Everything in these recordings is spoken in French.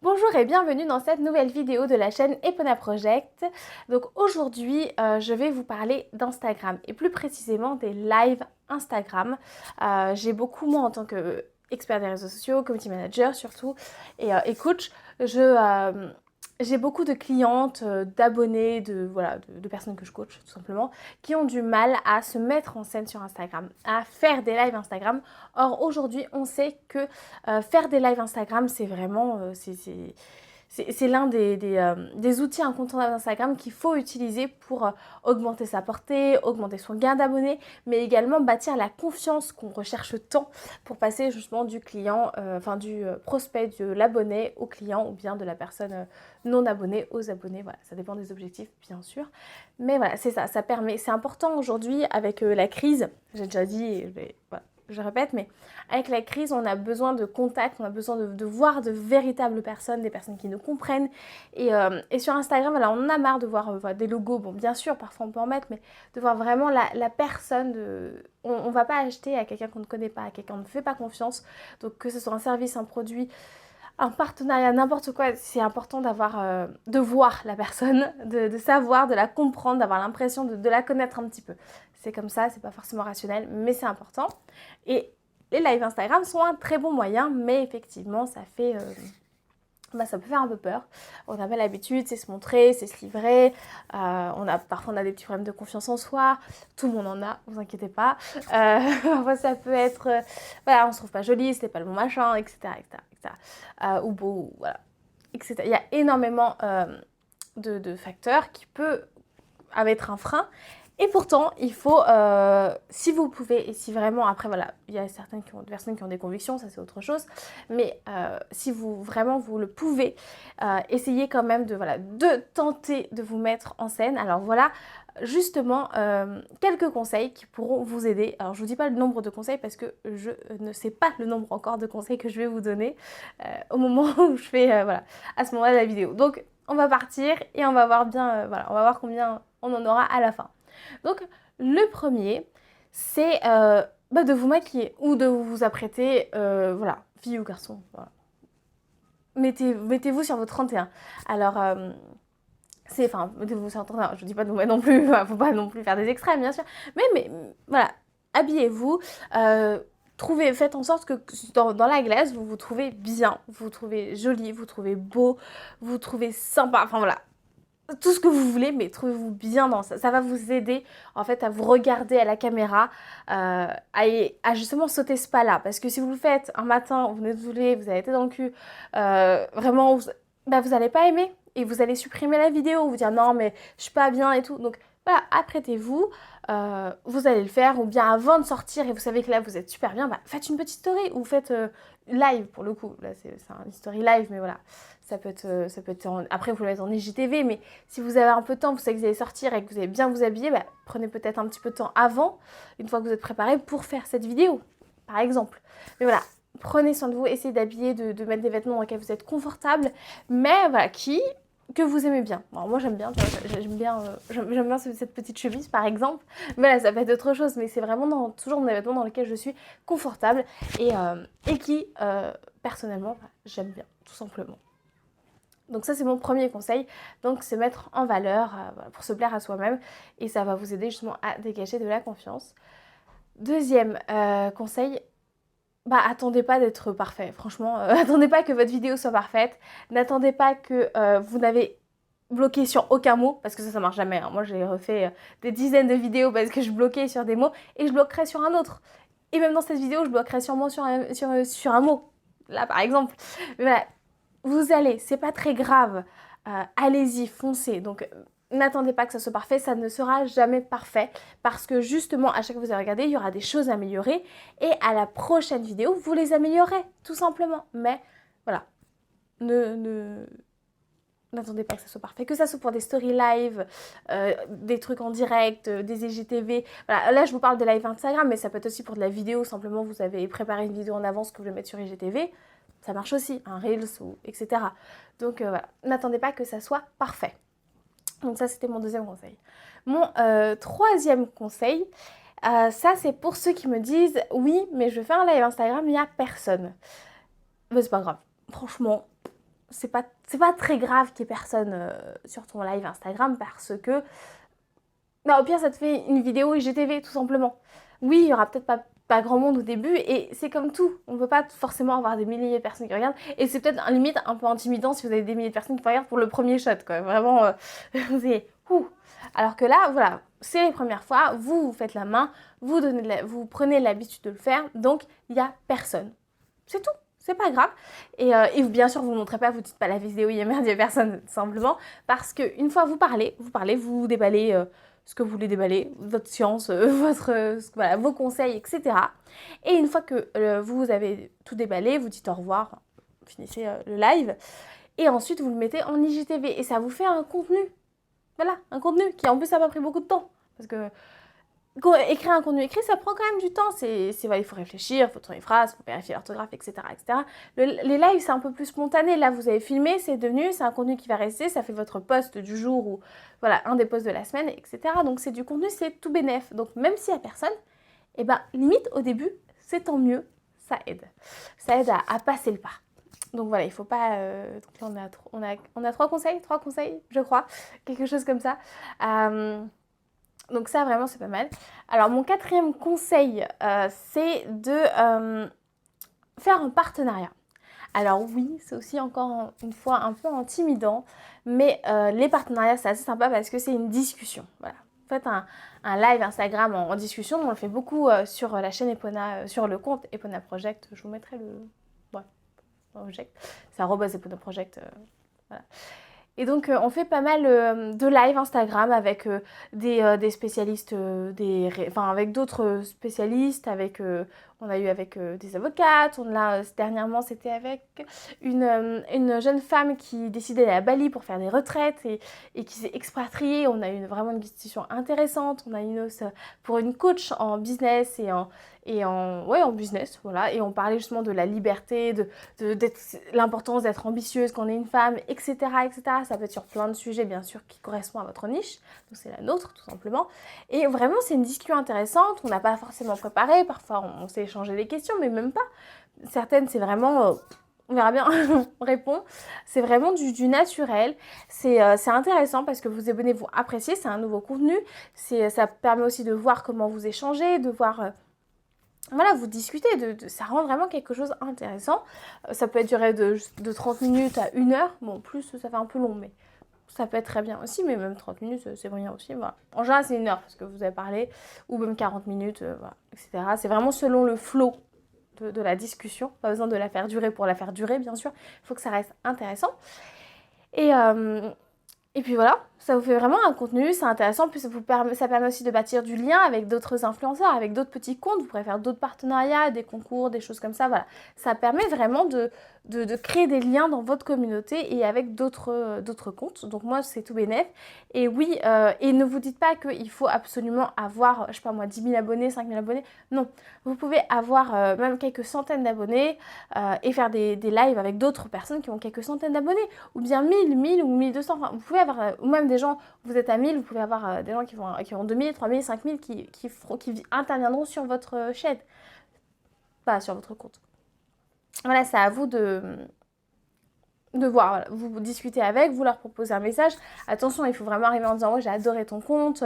Bonjour et bienvenue dans cette nouvelle vidéo de la chaîne Epona Project. Donc aujourd'hui, je vais vous parler d'Instagram et plus précisément des lives Instagram. J'ai beaucoup, moi en tant que expert des réseaux sociaux, community manager surtout et coach, j'ai beaucoup de clientes, d'abonnés, de personnes que je coach tout simplement, qui ont du mal à se mettre en scène sur Instagram, à faire des lives Instagram. Or aujourd'hui, on sait que faire des lives Instagram, c'est vraiment c'est l'un des outils incontournables d'Instagram qu'il faut utiliser pour augmenter sa portée, augmenter son gain d'abonnés, mais également bâtir la confiance qu'on recherche tant pour passer justement du client, du prospect, de l'abonné au client ou bien de la personne non abonnée aux abonnés. Voilà, ça dépend des objectifs bien sûr. Mais voilà, c'est ça, ça permet. C'est important aujourd'hui avec la crise, j'ai déjà dit, voilà, je répète, mais avec la crise, on a besoin de contact, on a besoin de voir de véritables personnes, des personnes qui nous comprennent. Et sur Instagram, voilà, on en a marre de voir des logos. Bon, bien sûr, parfois on peut en mettre, mais de voir vraiment la personne. On ne va pas acheter à quelqu'un qu'on ne connaît pas, à quelqu'un qu'on ne fait pas confiance. Donc que ce soit un service, un produit, un partenariat, n'importe quoi, c'est important de voir la personne, de savoir, de la comprendre, d'avoir l'impression de la connaître un petit peu. C'est comme ça, c'est pas forcément rationnel, mais c'est important. Et les lives Instagram sont un très bon moyen, mais effectivement, ça peut faire un peu peur. On n'a pas l'habitude, c'est se montrer, c'est se livrer. Parfois, on a des petits problèmes de confiance en soi. Tout le monde en a, vous inquiétez pas. Parfois, ça peut être, voilà, on se trouve pas jolie, c'était pas le bon machin, etc., etc., etc. Ou beau, voilà, etc. Il y a énormément de facteurs qui peuvent être un frein. Et pourtant, il faut, si vous pouvez, et si vraiment, après voilà, il y a certaines personnes qui ont des convictions, ça c'est autre chose, mais si vous vraiment vous le pouvez, essayez quand même de tenter de vous mettre en scène. Alors voilà, justement, quelques conseils qui pourront vous aider. Alors je vous dis pas le nombre de conseils parce que je ne sais pas le nombre encore de conseils que je vais vous donner au moment où je fais, à ce moment-là de la vidéo. Donc on va partir et on va voir bien, on va voir combien on en aura à la fin. Donc, le premier, c'est de vous maquiller ou de vous apprêter, voilà, fille ou garçon, voilà. Mettez-vous sur vos 31. Alors, mettez-vous sur votre 31. Je ne dis pas de vous mettre non plus, faut pas non plus faire des extrêmes, bien sûr. Mais voilà, habillez-vous. Faites en sorte que dans la glace, vous vous trouvez bien, vous vous trouvez joli, vous vous trouvez beau, vous vous trouvez sympa. Enfin voilà, tout ce que vous voulez, mais trouvez-vous bien dans ça. Ça va vous aider en fait à vous regarder à la caméra, à justement sauter ce pas-là. Parce que si vous le faites un matin, vous venez de vous lever, vous avez été dans le cul, vraiment, vous n'allez pas aimer et vous allez supprimer la vidéo, vous dire non mais je suis pas bien et tout. Donc voilà, apprêtez-vous, vous allez le faire, ou bien avant de sortir et vous savez que là vous êtes super bien, faites une petite story ou faites live pour le coup. Là c'est une story live, mais voilà, après vous le mettez en IGTV, mais si vous avez un peu de temps, vous savez que vous allez sortir et que vous allez bien vous habiller, prenez peut-être un petit peu de temps avant, une fois que vous êtes préparé pour faire cette vidéo, par exemple. Mais voilà, prenez soin de vous, essayez d'habiller, de mettre des vêtements dans lesquels vous êtes confortable, mais voilà, que vous aimez bien. Alors moi j'aime bien, j'aime bien cette petite chemise par exemple, mais là ça peut être autre chose, mais c'est vraiment toujours des vêtements dans lesquels je suis confortable et qui personnellement j'aime bien, tout simplement. Donc ça c'est mon premier conseil, donc se mettre en valeur pour se plaire à soi-même, et ça va vous aider justement à dégager de la confiance. Deuxième conseil, attendez pas d'être parfait, franchement, attendez pas que votre vidéo soit parfaite, n'attendez pas que vous n'avez bloqué sur aucun mot, parce que ça marche jamais, hein. Moi j'ai refait des dizaines de vidéos parce que je bloquais sur des mots et je bloquerai sur un autre. Et même dans cette vidéo, je bloquerai sûrement sur un mot, là par exemple. Mais voilà, vous allez, c'est pas très grave, allez-y, foncez. Donc n'attendez pas que ça soit parfait, ça ne sera jamais parfait, parce que justement à chaque fois que vous allez regarder, il y aura des choses à améliorer, et à la prochaine vidéo, vous les améliorerez, tout simplement. Mais voilà, n'attendez pas que ça soit parfait, que ça soit pour des story live, des trucs en direct, des IGTV. Voilà, là je vous parle de live Instagram, mais ça peut être aussi pour de la vidéo, simplement vous avez préparé une vidéo en avance que vous voulez mettre sur IGTV, ça marche aussi, un Reels, etc. Donc voilà, n'attendez pas que ça soit parfait. Donc ça c'était mon deuxième conseil. Mon troisième conseil, ça c'est pour ceux qui me disent « Oui, mais je fais un live Instagram, il n'y a personne ». Mais c'est pas grave, franchement, c'est pas très grave qu'il y ait personne sur ton live Instagram parce que au pire ça te fait une vidéo IGTV tout simplement. Oui, il y aura peut-être pas grand monde au début et c'est comme tout. On ne peut pas forcément avoir des milliers de personnes qui regardent et c'est peut-être un limite un peu intimidant si vous avez des milliers de personnes qui regardent pour le premier shot quoi. Vraiment, c'est ouh. Alors que là, voilà, c'est les premières fois, vous faites la main, vous prenez l'habitude de le faire, donc il n'y a personne. C'est tout. C'est pas grave. Et bien sûr, vous ne montrez pas, vous dites pas la vidéo, il y a merde, il y a personne, simplement. Parce qu'une fois vous parlez, vous déballez ce que vous voulez déballer, votre science, voilà, vos conseils, etc. Et une fois que vous avez tout déballé, vous dites au revoir, vous finissez le live. Et ensuite, vous le mettez en IGTV. Et ça vous fait un contenu. Voilà, un contenu qui en plus, ça n'a pas pris beaucoup de temps. Parce que écrire un contenu écrit, ça prend quand même du temps. Il faut réfléchir, il faut trouver les phrases, il faut vérifier l'orthographe, etc. etc. Les lives, c'est un peu plus spontané. Là, vous avez filmé, c'est un contenu qui va rester, ça fait votre post du jour ou voilà, un des posts de la semaine, etc. Donc, c'est du contenu, c'est tout bénef. Donc, même s'il n'y a personne, et ben, limite, au début, c'est tant mieux, ça aide. Ça aide à passer le pas. Donc voilà, il faut pas. Donc là, on a trois conseils, je crois, quelque chose comme ça. Donc ça, vraiment, c'est pas mal. Alors, mon quatrième conseil, c'est de faire un partenariat. Alors oui, c'est aussi encore une fois un peu intimidant, mais les partenariats, c'est assez sympa parce que c'est une discussion. Voilà. Faites un live Instagram en discussion. On le fait beaucoup sur la chaîne Epona, sur le compte Epona Project. Je vous mettrai le... Ouais, Project. C'est @Epona Project. Voilà. Et donc, on fait pas mal de live Instagram avec des spécialistes, avec d'autres spécialistes, on a eu avec des avocates, dernièrement c'était avec une jeune femme qui décidait d'aller à Bali pour faire des retraites et qui s'est expatriée. On a eu vraiment une discussion intéressante, on a eu une hausse pour une coach en business en business, voilà, et on parlait justement de la liberté, l'importance d'être ambitieuse quand on est une femme, etc., etc. Ça peut être sur plein de sujets, bien sûr, qui correspondent à votre niche. Donc, c'est la nôtre, tout simplement. Et vraiment, c'est une discussion intéressante. On n'a pas forcément préparé. Parfois, on s'est échangé des questions, mais même pas. Certaines, c'est vraiment... on verra bien, on répond. C'est vraiment du naturel. C'est intéressant parce que vos abonnés vont apprécier. C'est un nouveau contenu. Ça permet aussi de voir comment vous échangez, de voir... voilà, vous discutez, ça rend vraiment quelque chose d'intéressant. Ça peut être duré de 30 minutes à 1 heure. Bon, plus, ça fait un peu long, mais ça peut être très bien aussi. Mais même 30 minutes, c'est bien aussi. Voilà. En général, c'est 1 heure parce que vous avez parlé. Ou même 40 minutes, voilà, etc. C'est vraiment selon le flow de la discussion. Pas besoin de la faire durer pour la faire durer, bien sûr. Il faut que ça reste intéressant. Et puis voilà, ça vous fait vraiment un contenu, c'est intéressant, puis ça permet aussi de bâtir du lien avec d'autres influenceurs, avec d'autres petits comptes, vous pourrez faire d'autres partenariats, des concours, des choses comme ça, voilà. Ça permet vraiment de créer des liens dans votre communauté et avec d'autres comptes, donc moi c'est tout bénef. Et oui, et ne vous dites pas qu'il faut absolument avoir, je sais pas moi, 10 000 abonnés, 5 000 abonnés, non. Vous pouvez avoir même quelques centaines d'abonnés et faire des lives avec d'autres personnes qui ont quelques centaines d'abonnés, ou bien 1000 ou 1200, enfin, vous pouvez avoir, ou même des gens, vous êtes à 1000, vous pouvez avoir des gens qui ont 2000, 3000, 5000 qui interviendront sur votre chaîne, pas sur votre compte. Voilà, c'est à vous de voir, voilà. Vous discutez avec, vous leur proposez un message. Attention, il faut vraiment arriver en disant « Ouais, j'ai adoré ton compte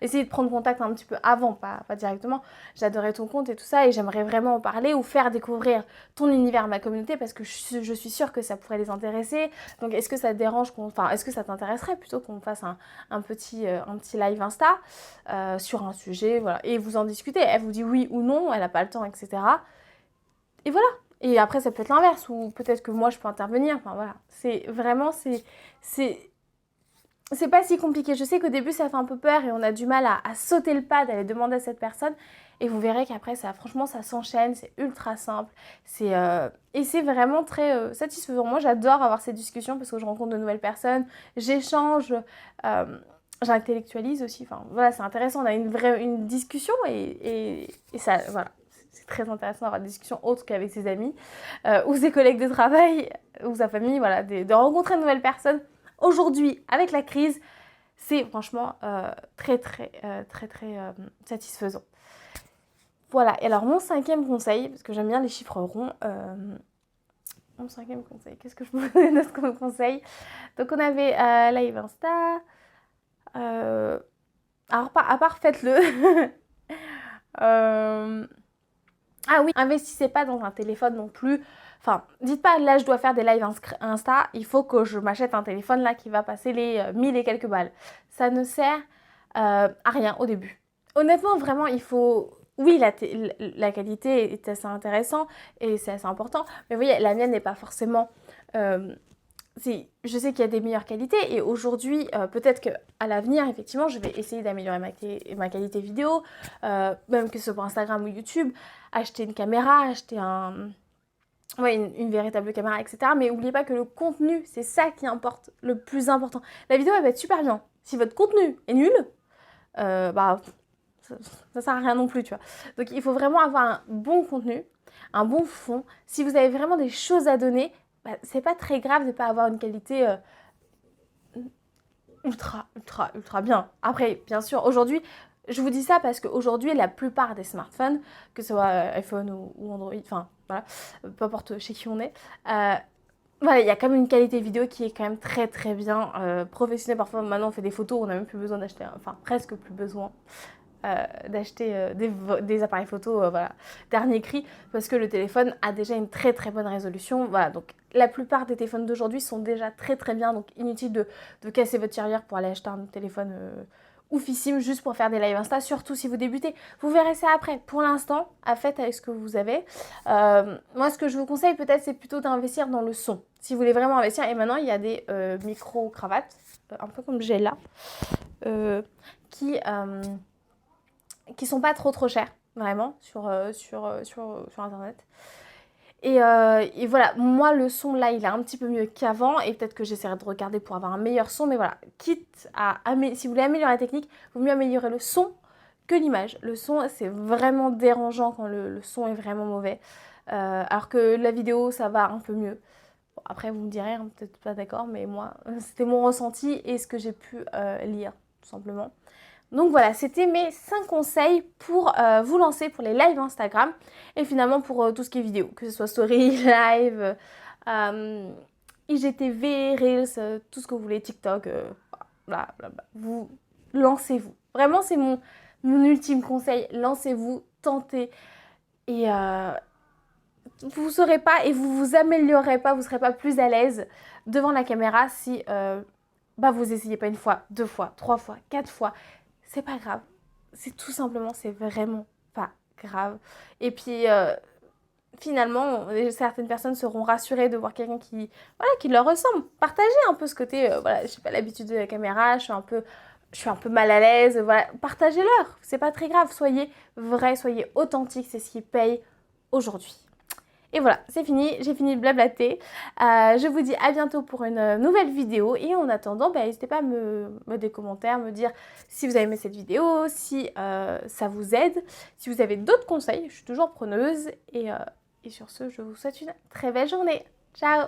essayez de prendre contact un petit peu avant, pas directement. J'ai adoré ton compte et tout ça et j'aimerais vraiment en parler ou faire découvrir ton univers à ma communauté parce que je suis sûre que ça pourrait les intéresser. Donc, est-ce que ça te dérange est-ce que ça t'intéresserait plutôt qu'on fasse un petit live Insta sur un sujet, voilà. Et vous en discutez. Elle vous dit oui ou non, elle n'a pas le temps, etc. Et voilà. Et après, ça peut être l'inverse, ou peut-être que moi, je peux intervenir. Enfin, voilà. C'est vraiment, c'est pas si compliqué. Je sais qu'au début, ça fait un peu peur et on a du mal à sauter le pas, d'aller demander à cette personne. Et vous verrez qu'après, franchement, ça s'enchaîne. C'est ultra simple. Et c'est vraiment très satisfaisant. Moi, j'adore avoir ces discussions parce que je rencontre de nouvelles personnes. J'échange. J'intellectualise aussi. Enfin, voilà, c'est intéressant. On a une discussion et ça, voilà. C'est très intéressant d'avoir des discussions autres qu'avec ses amis ou ses collègues de travail ou sa famille, voilà, de rencontrer de nouvelles personnes. Aujourd'hui, avec la crise, c'est franchement très satisfaisant. Voilà, et alors mon 5e conseil, parce que j'aime bien les chiffres ronds, mon cinquième conseil. Qu'est-ce que je peux vous donner d'autre comme conseil? Donc on avait live Insta. Alors à part faites-le. Ah oui, investissez pas dans un téléphone non plus. Enfin, dites pas là je dois faire des lives Insta, il faut que je m'achète un téléphone là qui va passer les 1000 et quelques balles. Ça ne sert à rien au début. Honnêtement, vraiment, il faut... Oui, la qualité est assez intéressante et c'est assez important. Mais vous voyez, la mienne n'est pas forcément... je sais qu'il y a des meilleures qualités et aujourd'hui, peut-être qu'à l'avenir, effectivement, je vais essayer d'améliorer ma qualité vidéo, même que ce soit pour Instagram ou YouTube, acheter une caméra, acheter une véritable caméra, etc. Mais n'oubliez pas que le contenu, c'est ça qui importe, le plus important. La vidéo, elle va être super bien. Si votre contenu est nul, bah, ça sert à rien non plus, tu vois. Donc, il faut vraiment avoir un bon contenu, un bon fond. Si vous avez vraiment des choses à donner, bah, c'est pas très grave de ne pas avoir une qualité ultra bien. Après, bien sûr, aujourd'hui, je vous dis ça parce qu'aujourd'hui, la plupart des smartphones, que ce soit iPhone ou Android, enfin, voilà, peu importe chez qui on est, voilà, il y a quand même une qualité vidéo qui est quand même très bien professionnelle. Parfois, maintenant, on fait des photos, on n'a même plus besoin d'acheter, enfin, presque plus besoin d'acheter des appareils photo voilà, dernier cri parce que le téléphone a déjà une très bonne résolution. Voilà, donc la plupart des téléphones d'aujourd'hui sont déjà très bien, donc inutile de casser votre tirelire pour aller acheter un téléphone oufissime juste pour faire des lives Insta, surtout si vous débutez. Vous verrez ça après. Pour l'instant, faites avec ce que vous avez. Moi, ce que je vous conseille peut-être, c'est plutôt d'investir dans le son. Si vous voulez vraiment investir, et maintenant, il y a des micro-cravates, un peu comme j'ai là, qui sont pas trop chers, vraiment, sur internet. Et voilà, moi le son là il est un petit peu mieux qu'avant et peut-être que j'essaierai de regarder pour avoir un meilleur son, mais voilà, quitte à si vous voulez améliorer la technique, il vaut mieux améliorer le son que l'image. Le son c'est vraiment dérangeant quand le son est vraiment mauvais, alors que la vidéo ça va un peu mieux. Bon, après vous me direz, hein, peut-être pas d'accord, mais moi c'était mon ressenti et ce que j'ai pu lire tout simplement. Donc voilà, c'était mes 5 conseils pour vous lancer pour les lives Instagram et finalement pour tout ce qui est vidéo, que ce soit story, live, IGTV, Reels, tout ce que vous voulez, TikTok, bla. Vous lancez-vous. Vraiment, c'est mon ultime conseil. Lancez-vous, tentez et vous ne saurez pas et vous vous améliorerez pas, vous ne serez pas plus à l'aise devant la caméra si vous essayez pas une fois, 2 fois, 3 fois, 4 fois. C'est pas grave. C'est tout simplement, c'est vraiment pas grave. Et puis, finalement, certaines personnes seront rassurées de voir quelqu'un qui leur ressemble. Partagez un peu ce côté, voilà, j'ai pas l'habitude de la caméra, je suis un peu mal à l'aise, voilà. Partagez-leur, c'est pas très grave. Soyez vrai, soyez authentique, c'est ce qui paye aujourd'hui. Et voilà, c'est fini, j'ai fini de blablater. Je vous dis à bientôt pour une nouvelle vidéo. Et en attendant, n'hésitez pas à me mettre des commentaires, me dire si vous avez aimé cette vidéo, si ça vous aide, si vous avez d'autres conseils. Je suis toujours preneuse. Et sur ce, je vous souhaite une très belle journée. Ciao!